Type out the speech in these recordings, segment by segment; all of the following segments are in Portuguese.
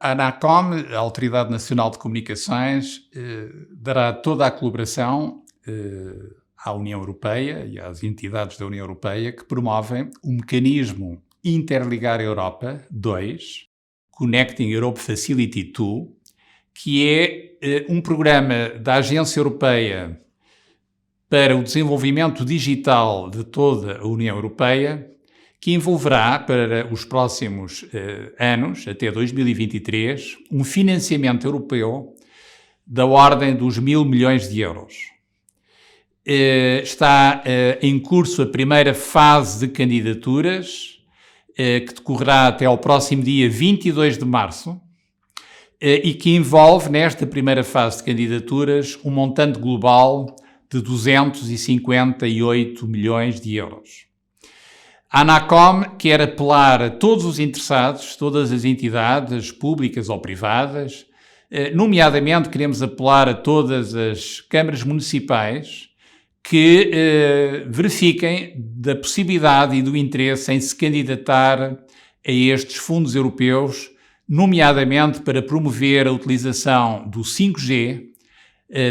A ANACOM, a Autoridade Nacional de Comunicações, dará toda a colaboração à União Europeia e às entidades da União Europeia que promovem o mecanismo Interligar Europa 2, Connecting Europe Facility 2, que é um programa da Agência Europeia para o Desenvolvimento Digital de toda a União Europeia, que envolverá para os próximos anos, até 2023, um financiamento europeu da ordem dos 1.000 milhões de euros. Está em curso a primeira fase de candidaturas, que decorrerá até ao próximo dia 22 de março, e que envolve, nesta primeira fase de candidaturas, um montante global de 258 milhões de euros. A ANACOM quer apelar a todos os interessados, todas as entidades públicas ou privadas, nomeadamente queremos apelar a todas as câmaras municipais que verifiquem da possibilidade e do interesse em se candidatar a estes fundos europeus, nomeadamente para promover a utilização do 5G,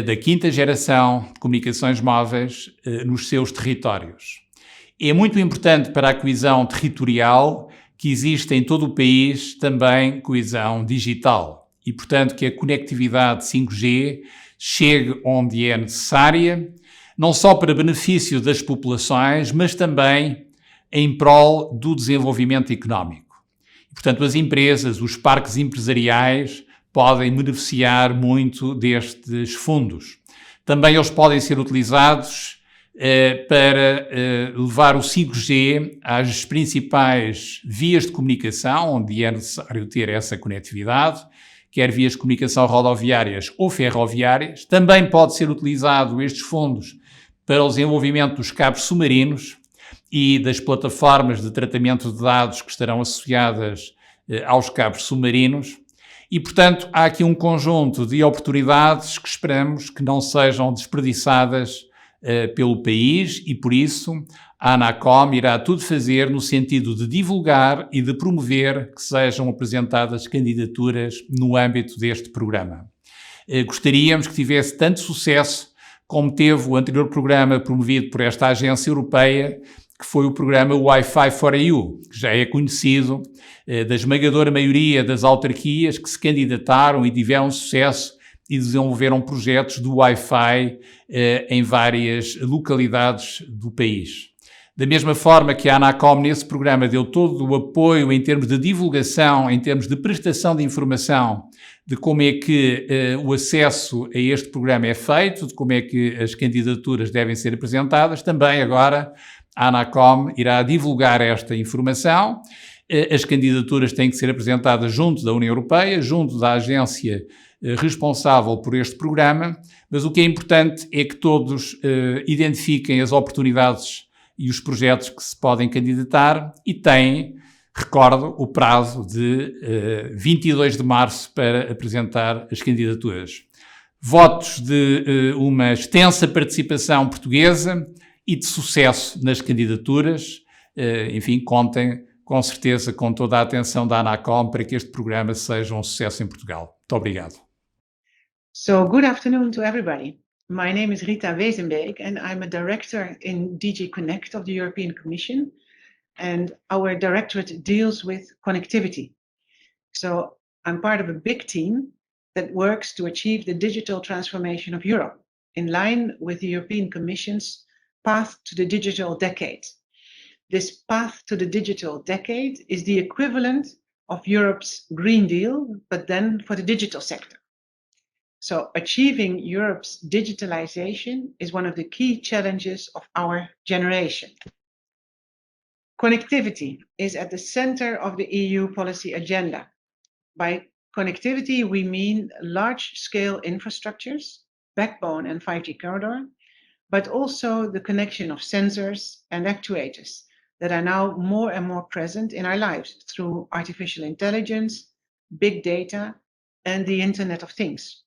da quinta geração de comunicações móveis, nos seus territórios. É muito importante para a coesão territorial que existe em todo o país também coesão digital e, portanto, que a conectividade 5G chegue onde é necessária, não só para benefício das populações, mas também em prol do desenvolvimento económico. E, portanto, as empresas, os parques empresariais podem beneficiar muito destes fundos. Também eles podem ser utilizados para levar o 5G às principais vias de comunicação, onde é necessário ter essa conectividade, quer vias de comunicação rodoviárias ou ferroviárias. Também pode ser utilizado estes fundos para o desenvolvimento dos cabos submarinos e das plataformas de tratamento de dados que estarão associadas aos cabos submarinos. E, portanto, há aqui um conjunto de oportunidades que esperamos que não sejam desperdiçadas pelo país e, por isso, a ANACOM irá tudo fazer no sentido de divulgar e de promover que sejam apresentadas candidaturas no âmbito deste programa. Gostaríamos que tivesse tanto sucesso como teve o anterior programa promovido por esta agência europeia, que foi o programa Wi-Fi for EU, que já é conhecido da esmagadora maioria das autarquias que se candidataram e tiveram sucesso e desenvolveram projetos do Wi-Fi em várias localidades do país. Da mesma forma que a ANACOM nesse programa deu todo o apoio em termos de divulgação, em termos de prestação de informação, de como é que o acesso a este programa é feito, de como é que as candidaturas devem ser apresentadas, também agora a ANACOM irá divulgar esta informação. As candidaturas têm que ser apresentadas junto da União Europeia, junto da agência responsável por este programa, mas o que é importante é que todos identifiquem as oportunidades e os projetos que se podem candidatar e têm, recordo, o prazo de 22 de março para apresentar as candidaturas. Votos de uma extensa participação portuguesa e de sucesso nas candidaturas. Enfim, contem com certeza com toda a atenção da ANACOM para que este programa seja um sucesso em Portugal. Muito obrigado. So, good afternoon to everybody. My name is Rita Wezenbeek and I'm a director in DG Connect of the European Commission, and our directorate deals with connectivity. So I'm part of a big team that works to achieve the digital transformation of Europe in line with the European Commission's Path to the Digital Decade. This Path to the Digital Decade is the equivalent of Europe's Green Deal, but then for the digital sector. So achieving Europe's digitalization is one of the key challenges of our generation. Connectivity is at the center of the EU policy agenda. By connectivity, we mean large-scale infrastructures, backbone and 5G corridor, but also the connection of sensors and actuators that are now more and more present in our lives through artificial intelligence, big data, and the Internet of Things.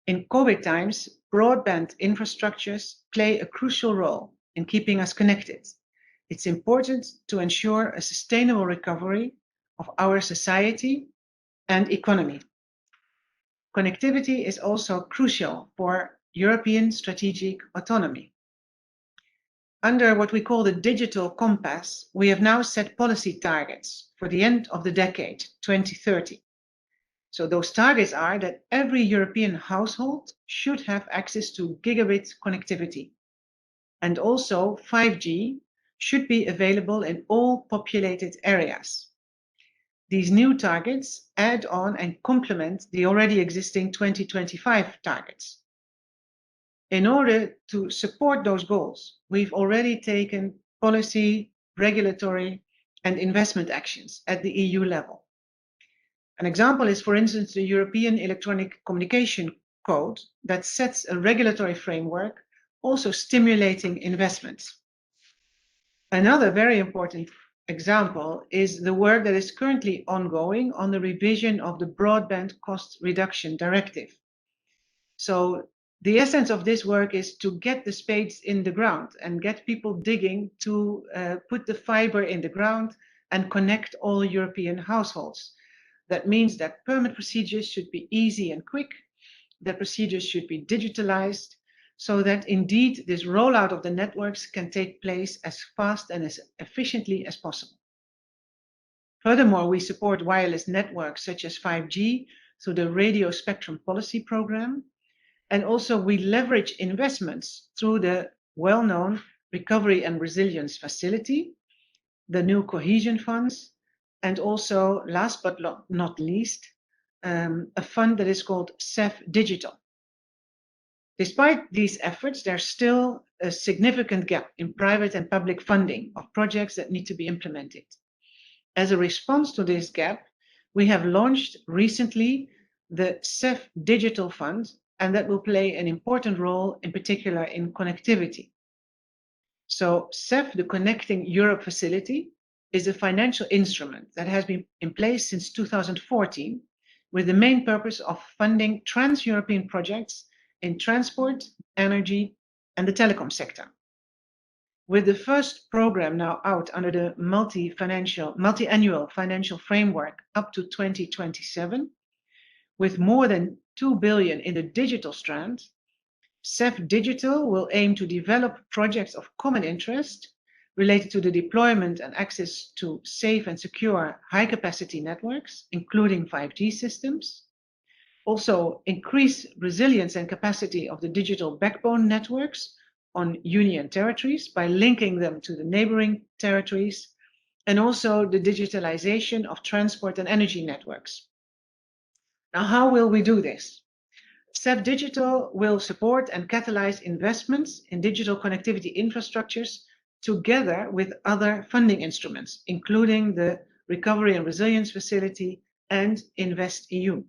In COVID times, broadband infrastructures play a crucial role in keeping us connected. It's important to ensure a sustainable recovery of our society and economy. Connectivity is also crucial for European strategic autonomy. Under what we call the Digital Compass, we have now set policy targets for the end of the decade, 2030. So those targets are that every European household should have access to gigabit connectivity. And also 5G should be available in all populated areas. These new targets add on and complement the already existing 2025 targets. In order to support those goals, we've already taken policy, regulatory, and investment actions at the EU level. An example is, for instance, the European Electronic Communication Code that sets a regulatory framework, also stimulating investments. Another very important example is the work that is currently ongoing on the revision of the Broadband Cost Reduction Directive. So the essence of this work is to get the spades in the ground and get people digging to put the fiber in the ground and connect all European households. That means that permit procedures should be easy and quick, that procedures should be digitalized, so that indeed this rollout of the networks can take place as fast and as efficiently as possible. Furthermore, we support wireless networks such as 5G through the Radio Spectrum Policy Program. And also we leverage investments through the well-known Recovery and Resilience Facility, the new cohesion funds, and also, last but not least, a fund that is called CEF Digital. Despite these efforts, there's still a significant gap in private and public funding of projects that need to be implemented. As a response to this gap, we have launched recently the CEF Digital Fund, and that will play an important role in particular in connectivity. So CEF, the Connecting Europe Facility, is a financial instrument that has been in place since 2014 with the main purpose of funding trans-European projects in transport, energy, and the telecom sector. With the first program now out under the multi-annual financial framework up to 2027, with more than 2 billion in the digital strand, CEF Digital will aim to develop projects of common interest related to the deployment and access to safe and secure high-capacity networks, including 5G systems. Also, increase resilience and capacity of the digital backbone networks on Union territories by linking them to the neighboring territories, and also the digitalization of transport and energy networks. Now, how will we do this? CEF Digital will support and catalyze investments in digital connectivity infrastructures together with other funding instruments, including the Recovery and Resilience Facility and InvestEU.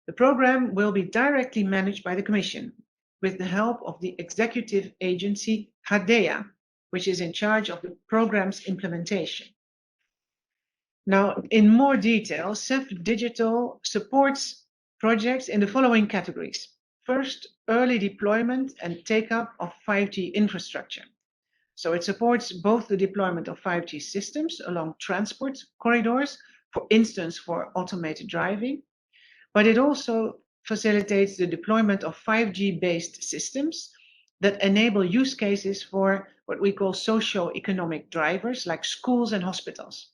The program will be directly managed by the Commission with the help of the executive agency HADEA, which is in charge of the program's implementation. Now, in more detail, CEF Digital supports projects in the following categories. First, early deployment and take-up of 5G infrastructure. So it supports both the deployment of 5G systems along transport corridors, for instance, for automated driving, but it also facilitates the deployment of 5G-based systems that enable use cases for what we call socio-economic drivers, like schools and hospitals.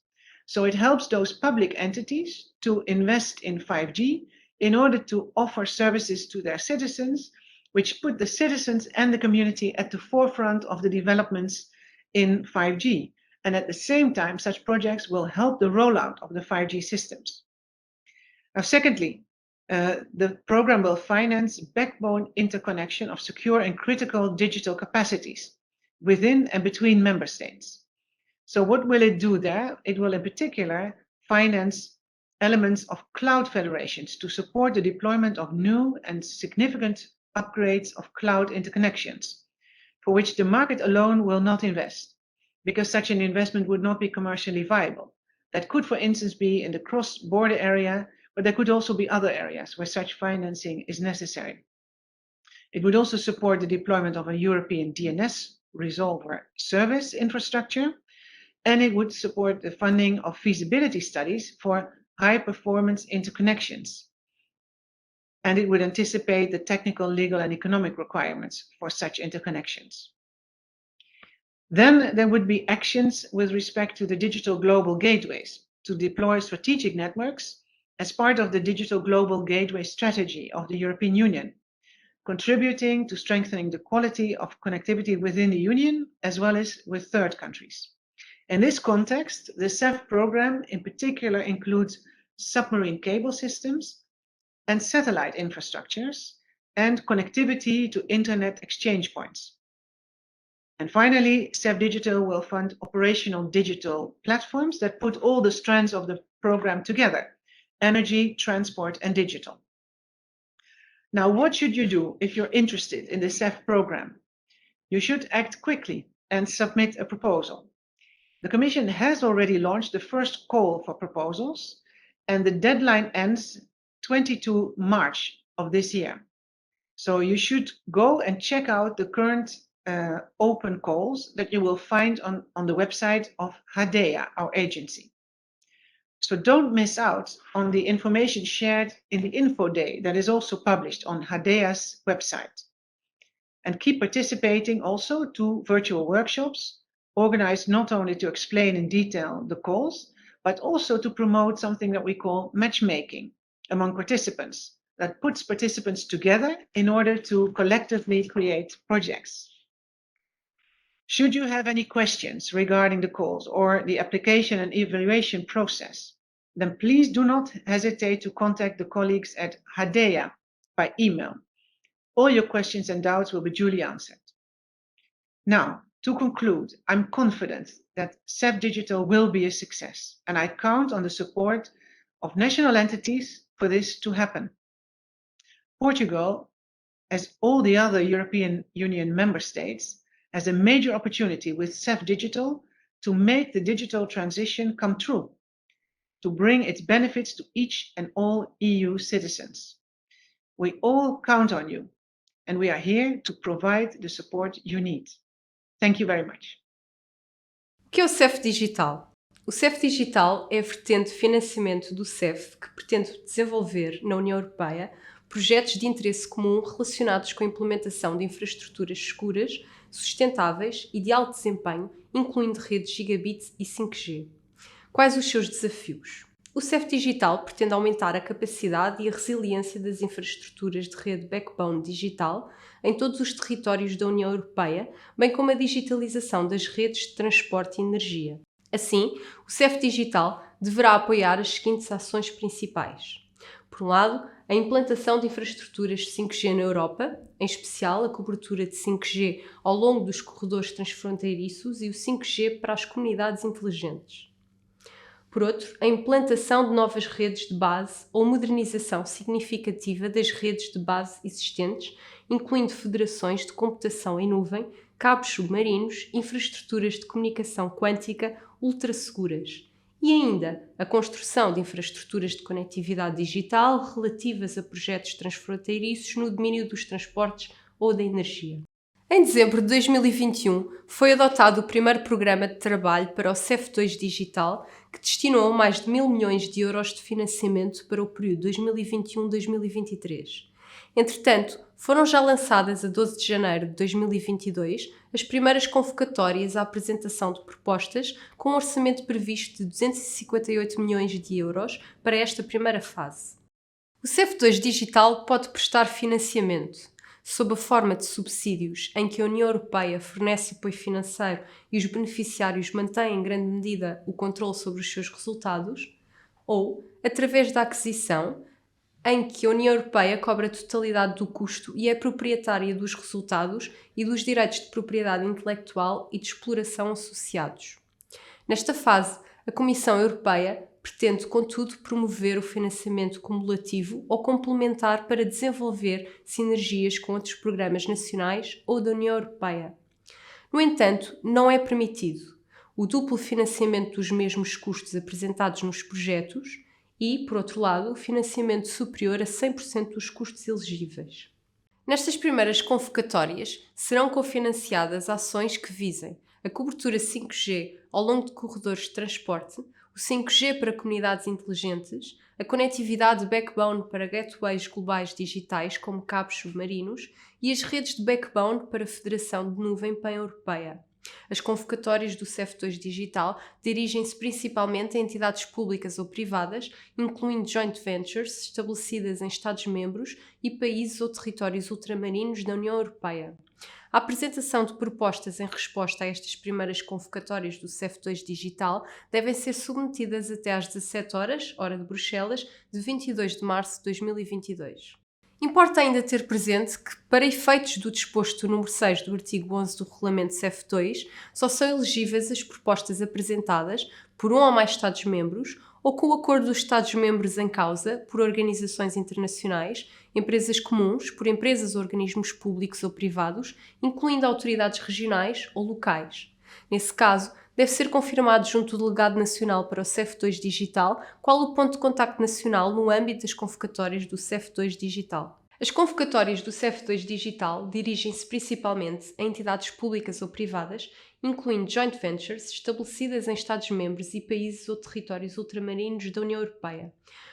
So it helps those public entities to invest in 5G in order to offer services to their citizens, which put the citizens and the community at the forefront of the developments in 5G. And at the same time, such projects will help the rollout of the 5G systems. Now, secondly, the program will finance backbone interconnection of secure and critical digital capacities within and between member states. So what will it do there? It will in particular finance elements of cloud federations to support the deployment of new and significant upgrades of cloud interconnections, for which the market alone will not invest, because such an investment would not be commercially viable. That could, for instance, be in the cross-border area, but there could also be other areas where such financing is necessary. It would also support the deployment of a European DNS resolver service infrastructure, and it would support the funding of feasibility studies for high-performance interconnections. And it would anticipate the technical, legal, and economic requirements for such interconnections. Then there would be actions with respect to the digital global gateways to deploy strategic networks as part of the digital global gateway strategy of the European Union, contributing to strengthening the quality of connectivity within the Union as well as with third countries. In this context, the CEF program in particular includes submarine cable systems and satellite infrastructures and connectivity to internet exchange points. And finally, CEF Digital will fund operational digital platforms that put all the strands of the program together: energy, transport, and digital. Now, what should you do if you're interested in the CEF program? You should act quickly and submit a proposal. The Commission has already launched the first call for proposals, and the deadline ends 22 March of this year. So you should go and check out the current open calls that you will find on the website of HADEA, our agency. So don't miss out on the information shared in the info day that is also published on HADEA's website. And keep participating also to virtual workshops organized not only to explain in detail the calls, but also to promote something that we call matchmaking among participants, that puts participants together in order to collectively create projects. Should you have any questions regarding the calls or the application and evaluation process, then please do not hesitate to contact the colleagues at HADEA by email. All your questions and doubts will be duly answered. Now, to conclude, I'm confident that CEF Digital will be a success, and I count on the support of national entities for this to happen. Portugal, as all the other European Union member states, has a major opportunity with CEF Digital to make the digital transition come true, to bring its benefits to each and all EU citizens. We all count on you, and we are here to provide the support you need. Thank you very much. O que é o CEF Digital? O CEF Digital é a vertente de financiamento do CEF que pretende desenvolver na União Europeia projetos de interesse comum relacionados com a implementação de infraestruturas seguras, sustentáveis e de alto desempenho, incluindo redes gigabit e 5G. Quais os seus desafios? O CEF Digital pretende aumentar a capacidade e a resiliência das infraestruturas de rede backbone digital em todos os territórios da União Europeia, bem como a digitalização das redes de transporte e energia. Assim, o CEF Digital deverá apoiar as seguintes ações principais. Por um lado, a implantação de infraestruturas 5G na Europa, em especial a cobertura de 5G ao longo dos corredores transfronteiriços e o 5G para as comunidades inteligentes. Por outro, a implantação de novas redes de base ou modernização significativa das redes de base existentes, incluindo federações de computação em nuvem, cabos submarinos, infraestruturas de comunicação quântica ultrasseguras. E ainda a construção de infraestruturas de conectividade digital relativas a projetos transfronteiriços no domínio dos transportes ou da energia. Em dezembro de 2021, foi adotado o primeiro programa de trabalho para o CEF2 Digital, que destinou mais de 1.000 milhões de euros de financiamento para o período 2021-2023. Entretanto, foram já lançadas a 12 de janeiro de 2022 as primeiras convocatórias à apresentação de propostas com um orçamento previsto de 258 milhões de euros para esta primeira fase. O CEF2 Digital pode prestar financiamento sob a forma de subsídios em que a União Europeia fornece apoio financeiro e os beneficiários mantêm em grande medida o controle sobre os seus resultados, ou através da aquisição, em que a União Europeia cobra a totalidade do custo e é proprietária dos resultados e dos direitos de propriedade intelectual e de exploração associados. Nesta fase, a Comissão Europeia pretende, contudo, promover o financiamento cumulativo ou complementar para desenvolver sinergias com outros programas nacionais ou da União Europeia. No entanto, não é permitido o duplo financiamento dos mesmos custos apresentados nos projetos e, por outro lado, o financiamento superior a 100% dos custos elegíveis. Nestas primeiras convocatórias, serão cofinanciadas ações que visem a cobertura 5G ao longo de corredores de transporte, o o 5G para comunidades inteligentes, a conectividade backbone para gateways globais digitais como cabos submarinos e as redes de backbone para a Federação de Nuvem Pan-Europeia. As convocatórias do CEF2 Digital dirigem-se principalmente a entidades públicas ou privadas, incluindo joint ventures estabelecidas em Estados-membros e países ou territórios ultramarinos da União Europeia. A apresentação de propostas em resposta a estas primeiras convocatórias do CEF2 Digital devem ser submetidas até às 17 horas, hora de Bruxelas, de 22 de março de 2022. Importa ainda ter presente que, para efeitos do disposto no número 6 do artigo 11 do Regulamento CEF2, só são elegíveis as propostas apresentadas por um ou mais Estados-membros ou com o acordo dos Estados-membros em causa por organizações internacionais, empresas comuns, por empresas ou organismos públicos ou privados, incluindo autoridades regionais ou locais. Nesse caso, deve ser confirmado junto do Delegado Nacional para o CEF2 Digital qual o ponto de contacto nacional no âmbito das convocatórias do CEF2 Digital. As convocatórias do CEF2 Digital dirigem-se principalmente a entidades públicas ou privadas, incluindo joint ventures estabelecidas em Estados-membros e países ou territórios ultramarinos da União Europeia.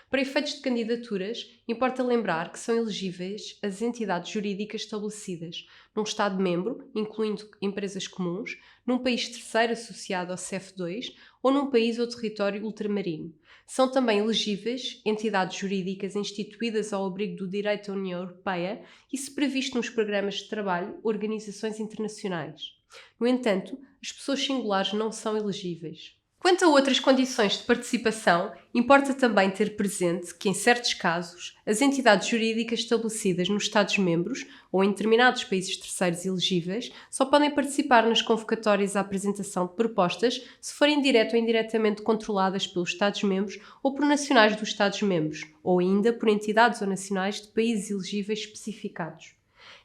Para efeitos de candidaturas, importa lembrar que são elegíveis as entidades jurídicas estabelecidas num Estado-membro, incluindo empresas comuns, num país terceiro associado ao CEF2 ou num país ou território ultramarino. São também elegíveis entidades jurídicas instituídas ao abrigo do direito da União Europeia e, se previsto nos programas de trabalho, organizações internacionais. No entanto, as pessoas singulares não são elegíveis. Quanto a outras condições de participação, importa também ter presente que, em certos casos, as entidades jurídicas estabelecidas nos Estados-membros ou em determinados países terceiros elegíveis só podem participar nas convocatórias à apresentação de propostas se forem direto ou indiretamente controladas pelos Estados-membros ou por nacionais dos Estados-membros, ou ainda por entidades ou nacionais de países elegíveis especificados.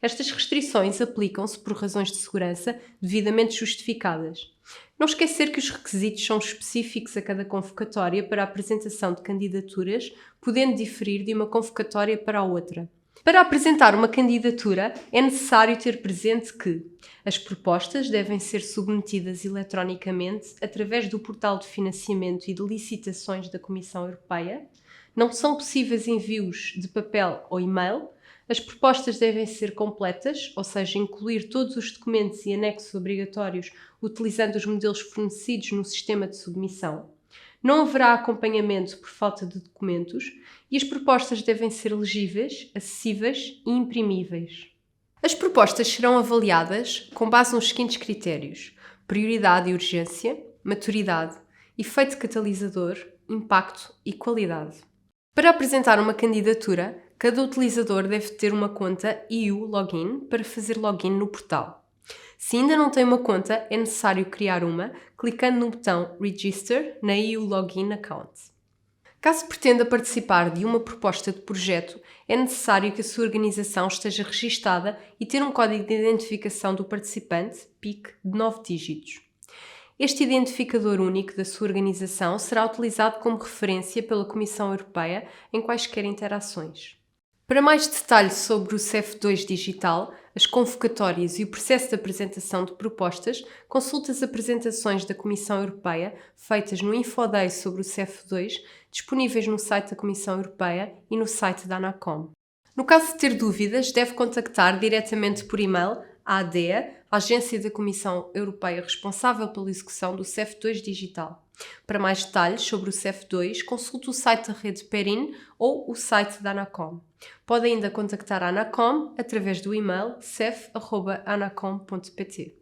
Estas restrições aplicam-se por razões de segurança devidamente justificadas. Não esquecer que os requisitos são específicos a cada convocatória para a apresentação de candidaturas, podendo diferir de uma convocatória para a outra. Para apresentar uma candidatura, é necessário ter presente que as propostas devem ser submetidas eletronicamente através do portal de financiamento e de licitações da Comissão Europeia, não são possíveis envios de papel ou e-mail. As propostas devem ser completas, ou seja, incluir todos os documentos e anexos obrigatórios utilizando os modelos fornecidos no sistema de submissão. Não haverá acompanhamento por falta de documentos e as propostas devem ser legíveis, acessíveis e imprimíveis. As propostas serão avaliadas com base nos seguintes critérios: prioridade e urgência, maturidade, efeito catalisador, impacto e qualidade. Para apresentar uma candidatura, cada utilizador deve ter uma conta EU Login para fazer login no portal. Se ainda não tem uma conta, é necessário criar uma, clicando no botão Register na EU Login Account. Caso pretenda participar de uma proposta de projeto, é necessário que a sua organização esteja registada e ter um código de identificação do participante, PIC, de 9 dígitos. Este identificador único da sua organização será utilizado como referência pela Comissão Europeia em quaisquer interações. Para mais detalhes sobre o CEF2 Digital, as convocatórias e o processo de apresentação de propostas, consulte as apresentações da Comissão Europeia feitas no Infoday sobre o CEF2, disponíveis no site da Comissão Europeia e no site da ANACOM. No caso de ter dúvidas, deve contactar diretamente por e-mail a ADEA, a Agência da Comissão Europeia responsável pela execução do CEF2 Digital. Para mais detalhes sobre o CEF2, consulte o site da rede PERIN ou o site da ANACOM. Pode ainda contactar a ANACOM através do e-mail cef@anacom.pt.